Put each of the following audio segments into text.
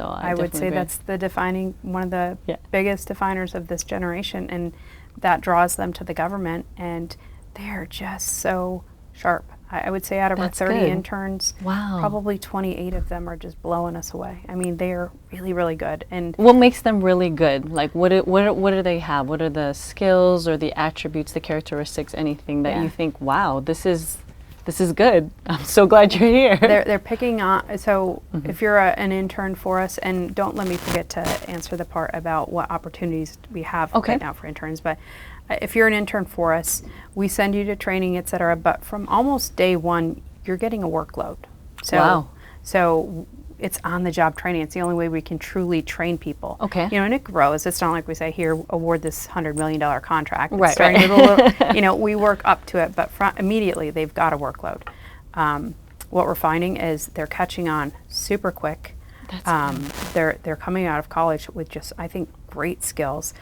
So I would say agree. that's one of the biggest definers of this generation, and that draws them to the government, and they're just so sharp. I would say out of That's our 30 good. interns, probably 28 of them are just blowing us away. I mean, they're really, really good. And what makes them really good? Like, what do they have? What are the skills or the attributes, the characteristics, anything that you think, wow, this is good. I'm so glad you're here. They're picking on. So if you're an intern for us, and don't let me forget to answer the part about what opportunities we have right now for interns, but if you're an intern for us, we send you to training, et cetera, but from almost day one, you're getting a workload. So it's on-the-job training. It's the only way we can truly train people. Okay. You know, and it grows. It's not like we say, here, award this $100 million contract. Right. Starting with a little, you know, we work up to it, but immediately they've got a workload. What we're finding is they're catching on super quick. They're coming out of college with just, I think, great skills.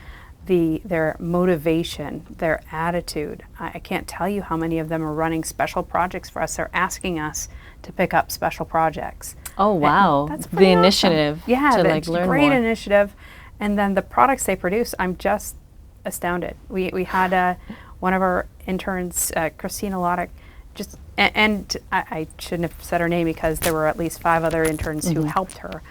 Their motivation, their attitude. I can't tell you how many of them are running special projects for us. They're asking us to pick up special projects. Oh, wow. That's the awesome. Initiative to like learn great more. Initiative. And then the products they produce, I'm just astounded. We had one of our interns, Christina Loddick, and I shouldn't have said her name because there were at least 5 other interns who helped her.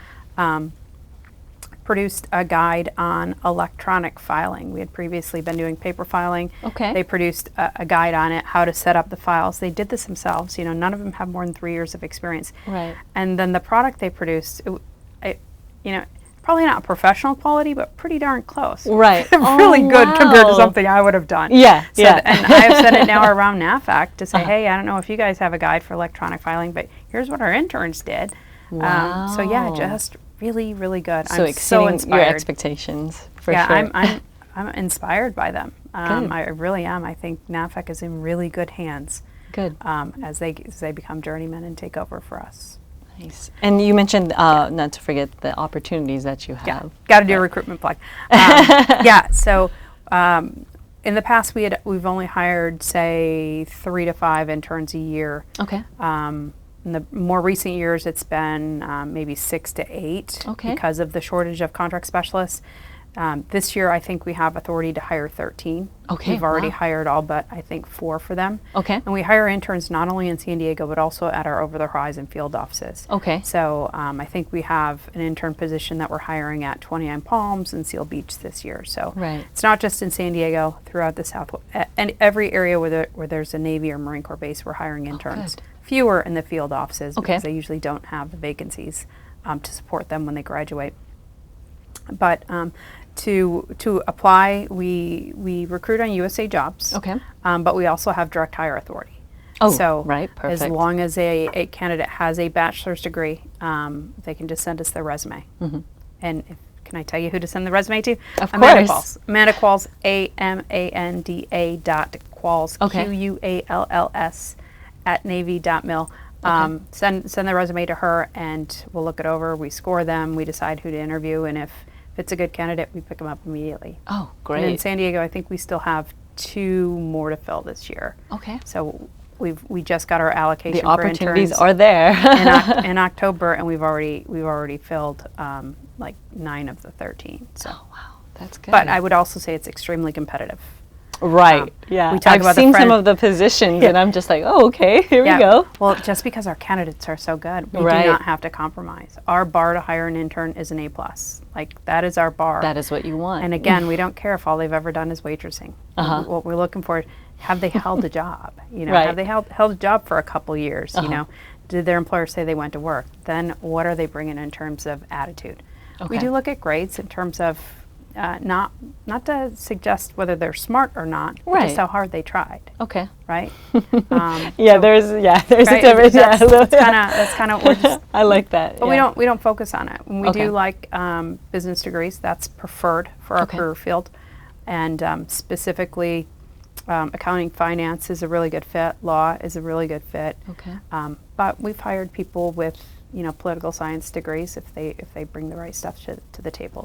Produced a guide on electronic filing. We had previously been doing paper filing. Okay. They produced a guide on it, how to set up the files. They did this themselves. You know, none of them have more than 3 years of experience. Right. And then the product they produced, you know, probably not professional quality, but pretty darn close. Right. Really good compared to something I would have done. Yeah. And I've said it now around NAVFAC to say, hey, I don't know if you guys have a guide for electronic filing, but here's what our interns did. Wow. So yeah, just really, really good. So I'm so inspired. your expectations, for sure. I'm inspired by them. Good. I really am. I think NAVFAC is in really good hands. Good. As they become journeymen and take over for us. Nice. And you mentioned, not to forget, the opportunities that you have. Yeah, got to do a recruitment plug. So in the past we've only hired, say, 3 to 5 interns a year. Okay. In the more recent years, it's been maybe 6 to 8 because of the shortage of contract specialists. This year, I think we have authority to hire 13. Okay. We've already hired all but, I think, 4 for them. Okay. And we hire interns not only in San Diego, but also at our over-the-horizon field offices. Okay. So I think we have an intern position that we're hiring at 29 Palms and Seal Beach this year. So it's not just in San Diego, throughout the Southwest, and every area where there's a Navy or Marine Corps base, we're hiring interns. Fewer in the field offices because they usually don't have the vacancies to support them when they graduate. But to apply, we recruit on USA Jobs. Okay. But we also have direct hire authority. Oh, so right, perfect. As long as a candidate has a bachelor's degree, they can just send us their resume. And can I tell you who to send the resume to? Of Amanda course. Qualls. Amanda Qualls, AMANDA.Qualls, QUALLS @navy.mil. Send the resume to her, and we'll look it over. We score them. We decide who to interview, and if it's a good candidate, we pick them up immediately. Oh, great! And in San Diego, I think we still have 2 more to fill this year. Okay. So we just got our allocation. The opportunities for are there in October, and we've already filled like 9 of the 13. So. Oh wow, that's good. But I would also say it's extremely competitive. Right. Yeah. We talk I've about seen some of the positions, and I'm just like, oh, okay, here we go. Well, just because our candidates are so good, we do not have to compromise. Our bar to hire an intern is an A+. Like, that is our bar. That is what you want. And again, we don't care if all they've ever done is waitressing. What we're looking for, have they held a job? You know, have they held a job for a couple years? You know, did their employer say they went to work? Then what are they bringing in terms of attitude? We do look at grades in terms of not to suggest whether they're smart or not, but just how hard they tried. Okay. Right. There's a difference. That's kind of. We're just, I like that. But we don't focus on it. When we do like business degrees, that's preferred for our career field, and specifically, accounting, finance is a really good fit. Law is a really good fit. Okay. But we've hired people with political science degrees if they bring the right stuff to the table.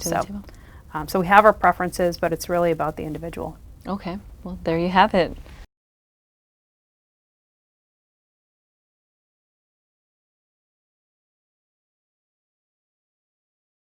So we have our preferences, but it's really about the individual. Okay. Well, there you have it.